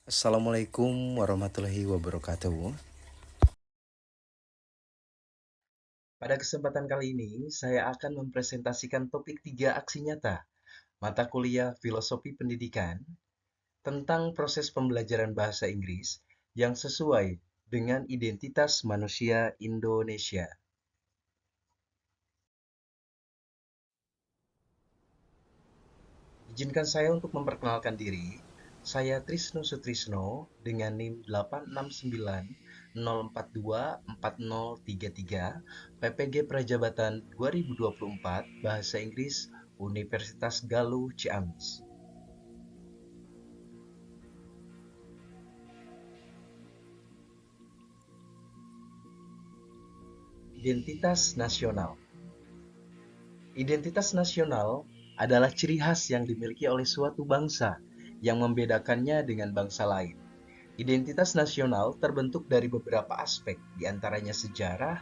Assalamualaikum warahmatullahi wabarakatuh. Pada kesempatan kali ini, saya akan mempresentasikan topik 3 aksi nyata, mata kuliah Filosofi Pendidikan, tentang proses pembelajaran bahasa Inggris yang sesuai dengan identitas manusia Indonesia. Izinkan saya untuk memperkenalkan diri. Saya Trisno Sutrisno dengan NIM 86904240033, PPG Prajabatan 2024, Bahasa Inggris, Universitas Galuh Ciamis. Identitas nasional. Identitas nasional adalah ciri khas yang dimiliki oleh suatu bangsa yang membedakannya dengan bangsa lain. Identitas nasional terbentuk dari beberapa aspek, diantaranya sejarah,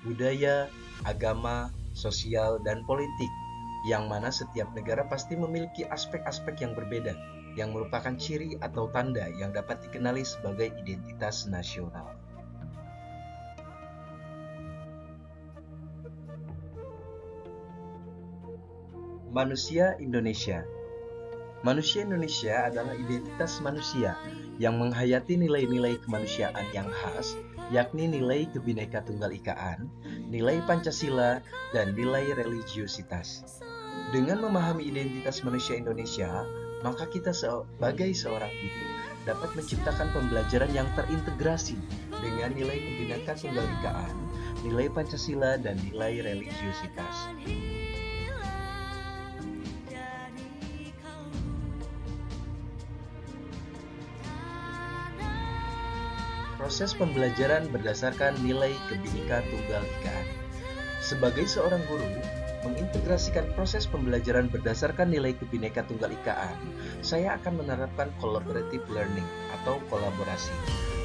budaya, agama, sosial, dan politik, yang mana setiap negara pasti memiliki aspek-aspek yang berbeda, yang merupakan ciri atau tanda yang dapat dikenali sebagai identitas nasional. Manusia Indonesia. Manusia Indonesia adalah identitas manusia yang menghayati nilai-nilai kemanusiaan yang khas, yakni nilai Kebhinneka Tunggal Ikaan, nilai Pancasila, dan nilai religiusitas. Dengan memahami identitas manusia Indonesia, maka kita sebagai seorang guru dapat menciptakan pembelajaran yang terintegrasi dengan nilai Kebhinneka Tunggal Ikaan, nilai Pancasila, dan nilai religiusitas. Proses pembelajaran berdasarkan nilai Kebhinneka Tunggal Ika. Sebagai seorang guru, mengintegrasikan proses pembelajaran berdasarkan nilai Kebhinneka Tunggal Ikaan, saya akan menerapkan collaborative learning atau kolaborasi.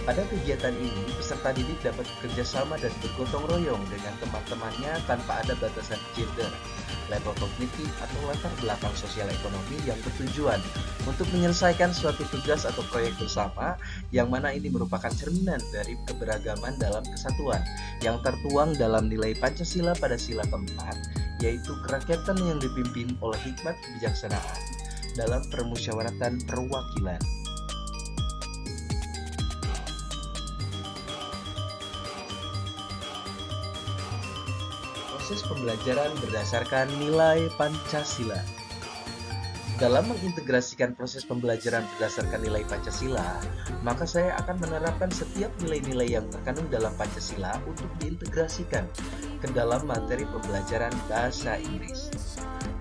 Pada kegiatan ini, peserta didik dapat bekerja sama dan bergotong royong dengan teman-temannya tanpa ada batasan gender, level kognitif, atau latar belakang sosial ekonomi yang bertujuan untuk menyelesaikan suatu tugas atau proyek bersama, yang mana ini merupakan cerminan dari keberagaman dalam kesatuan yang tertuang dalam nilai Pancasila pada sila keempat, yaitu kerakyatan yang dipimpin oleh hikmat kebijaksanaan dalam permusyawaratan perwakilan. Proses pembelajaran berdasarkan nilai Pancasila. Dalam mengintegrasikan proses pembelajaran berdasarkan nilai Pancasila, maka saya akan menerapkan setiap nilai-nilai yang terkandung dalam Pancasila untuk diintegrasikan ke dalam materi pembelajaran bahasa Inggris.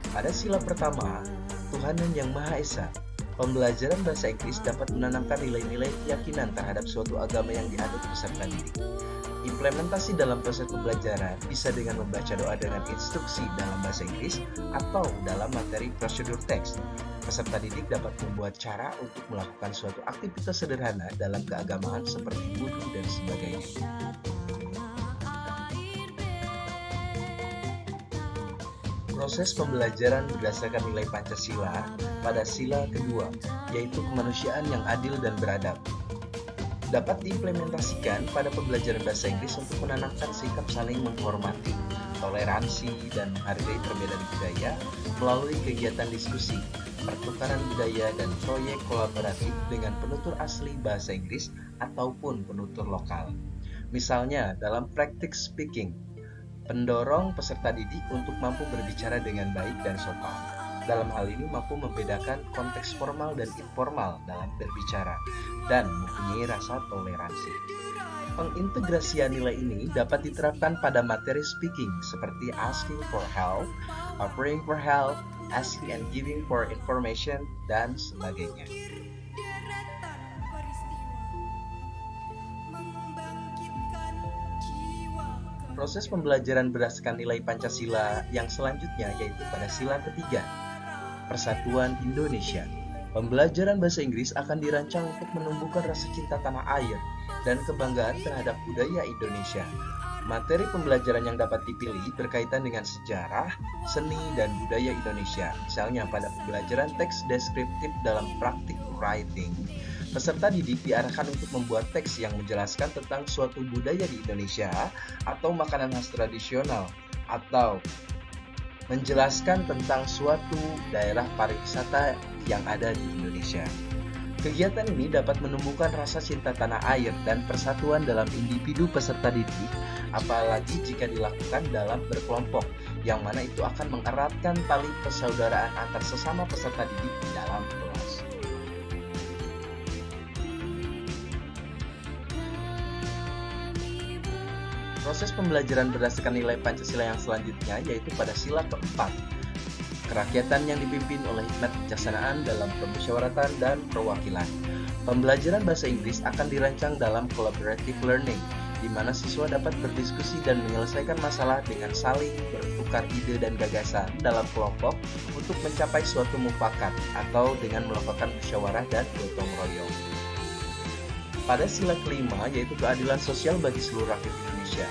Pada sila pertama, Tuhanan Yang Maha Esa, pembelajaran bahasa Inggris dapat menanamkan nilai-nilai keyakinan terhadap suatu agama yang dianut peserta didik. Implementasi dalam proses pembelajaran bisa dengan membaca doa dengan instruksi dalam bahasa Inggris atau dalam materi prosedur teks. Peserta didik dapat membuat cara untuk melakukan suatu aktivitas sederhana dalam keagamaan seperti wudhu dan sebagainya. Proses pembelajaran berdasarkan nilai Pancasila pada sila kedua, yaitu kemanusiaan yang adil dan beradab, dapat diimplementasikan pada pembelajaran bahasa Inggris untuk menanamkan sikap saling menghormati, toleransi, dan menghargai perbedaan budaya melalui kegiatan diskusi, pertukaran budaya, dan proyek kolaboratif dengan penutur asli bahasa Inggris ataupun penutur lokal. Misalnya, dalam practice speaking, pendorong peserta didik untuk mampu berbicara dengan baik dan sopan. Dalam hal ini mampu membedakan konteks formal dan informal dalam berbicara dan mempunyai rasa toleransi. Pengintegrasian nilai ini dapat diterapkan pada materi speaking seperti asking for help, offering for help, asking and giving for information, dan sebagainya. Proses pembelajaran berdasarkan nilai Pancasila yang selanjutnya yaitu pada sila ketiga, Persatuan Indonesia. Pembelajaran bahasa Inggris akan dirancang untuk menumbuhkan rasa cinta tanah air dan kebanggaan terhadap budaya Indonesia. Materi pembelajaran yang dapat dipilih berkaitan dengan sejarah, seni, dan budaya Indonesia. Misalnya pada pembelajaran teks deskriptif dalam praktik writing, Peserta didik diarahkan untuk membuat teks yang menjelaskan tentang suatu budaya di Indonesia atau makanan khas tradisional, atau menjelaskan tentang suatu daerah pariwisata yang ada di Indonesia. Kegiatan ini dapat menumbuhkan rasa cinta tanah air dan persatuan dalam individu peserta didik, apalagi jika dilakukan dalam berkelompok, yang mana itu akan mengeratkan tali persaudaraan antar sesama peserta didik di dalam kelas. Proses pembelajaran berdasarkan nilai Pancasila yang selanjutnya yaitu pada sila keempat, kerakyatan yang dipimpin oleh hikmat kebijaksanaan dalam permusyawaratan dan perwakilan. Pembelajaran bahasa Inggris akan dirancang dalam collaborative learning, di mana siswa dapat berdiskusi dan menyelesaikan masalah dengan saling bertukar ide dan gagasan dalam kelompok untuk mencapai suatu mufakat atau dengan melakukan musyawarah dan gotong royong. Pada sila kelima, yaitu keadilan sosial bagi seluruh rakyat Indonesia,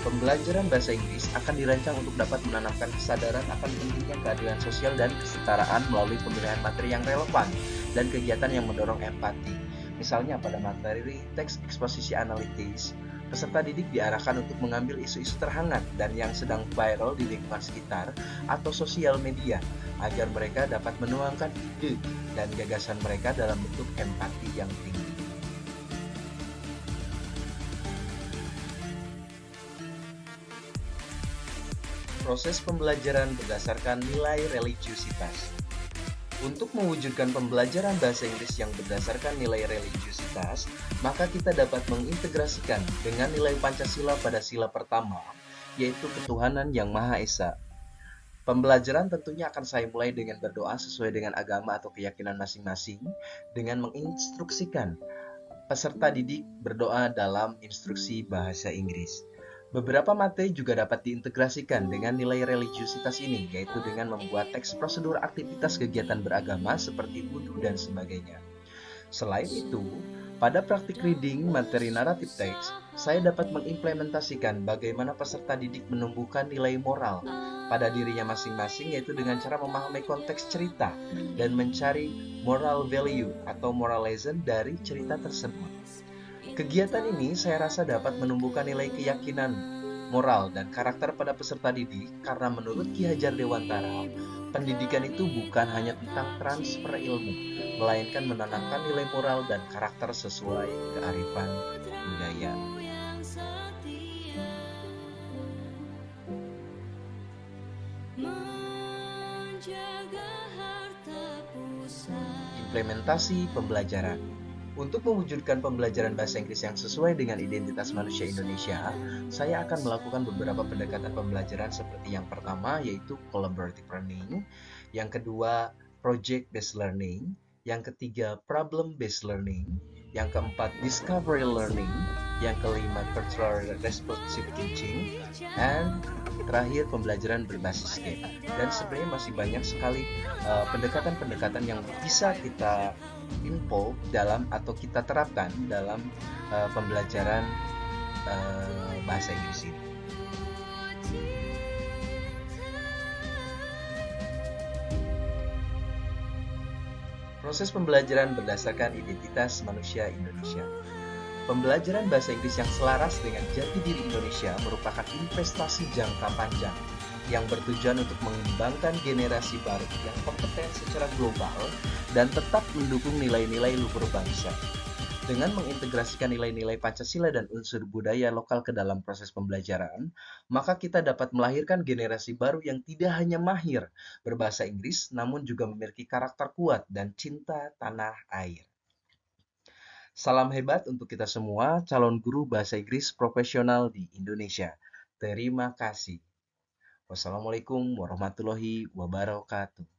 pembelajaran bahasa Inggris akan dirancang untuk dapat menanamkan kesadaran akan pentingnya keadilan sosial dan kesetaraan melalui pemilihan materi yang relevan dan kegiatan yang mendorong empati. Misalnya pada materi teks eksposisi analitis, peserta didik diarahkan untuk mengambil isu-isu terhangat dan yang sedang viral di lingkungan sekitar atau sosial media agar mereka dapat menuangkan ide dan gagasan mereka dalam bentuk empati yang tinggi. Proses pembelajaran berdasarkan nilai religiusitas. Untuk mewujudkan pembelajaran bahasa Inggris yang berdasarkan nilai religiusitas, maka kita dapat mengintegrasikan dengan nilai Pancasila pada sila pertama, yaitu ketuhanan yang Maha Esa. Pembelajaran tentunya akan saya mulai dengan berdoa sesuai dengan agama atau keyakinan masing-masing, dengan menginstruksikan peserta didik berdoa dalam instruksi bahasa Inggris. Beberapa materi juga dapat diintegrasikan dengan nilai religiusitas ini, yaitu dengan membuat teks prosedur aktivitas kegiatan beragama seperti wudhu dan sebagainya. Selain itu, pada praktik reading materi naratif teks, saya dapat mengimplementasikan bagaimana peserta didik menumbuhkan nilai moral pada dirinya masing-masing, yaitu dengan cara memahami konteks cerita dan mencari moral value atau moral lesson dari cerita tersebut. Kegiatan ini saya rasa dapat menumbuhkan nilai keyakinan, moral, dan karakter pada peserta didik karena menurut Ki Hajar Dewantara, pendidikan itu bukan hanya tentang transfer ilmu, melainkan menanamkan nilai moral dan karakter sesuai kearifan budaya. Implementasi pembelajaran. Untuk mewujudkan pembelajaran bahasa Inggris yang sesuai dengan identitas manusia Indonesia, saya akan melakukan beberapa pendekatan pembelajaran seperti yang pertama yaitu collaborative learning, yang kedua project based learning, yang ketiga problem based learning, yang keempat discovery learning, yang kelima cultural responsive teaching, dan terakhir pembelajaran berbasis game. Dan sebenarnya masih banyak sekali pendekatan-pendekatan yang bisa kita info dalam atau kita terapkan dalam pembelajaran bahasa Inggris ini. Proses pembelajaran berdasarkan identitas manusia Indonesia. Pembelajaran bahasa Inggris yang selaras dengan jati diri Indonesia merupakan investasi jangka panjang yang bertujuan untuk mengembangkan generasi baru yang kompeten secara global dan tetap mendukung nilai-nilai luhur bangsa. Dengan mengintegrasikan nilai-nilai Pancasila dan unsur budaya lokal ke dalam proses pembelajaran, maka kita dapat melahirkan generasi baru yang tidak hanya mahir berbahasa Inggris, namun juga memiliki karakter kuat dan cinta tanah air. Salam hebat untuk kita semua, calon guru bahasa Inggris profesional di Indonesia. Terima kasih. Wassalamualaikum warahmatullahi wabarakatuh.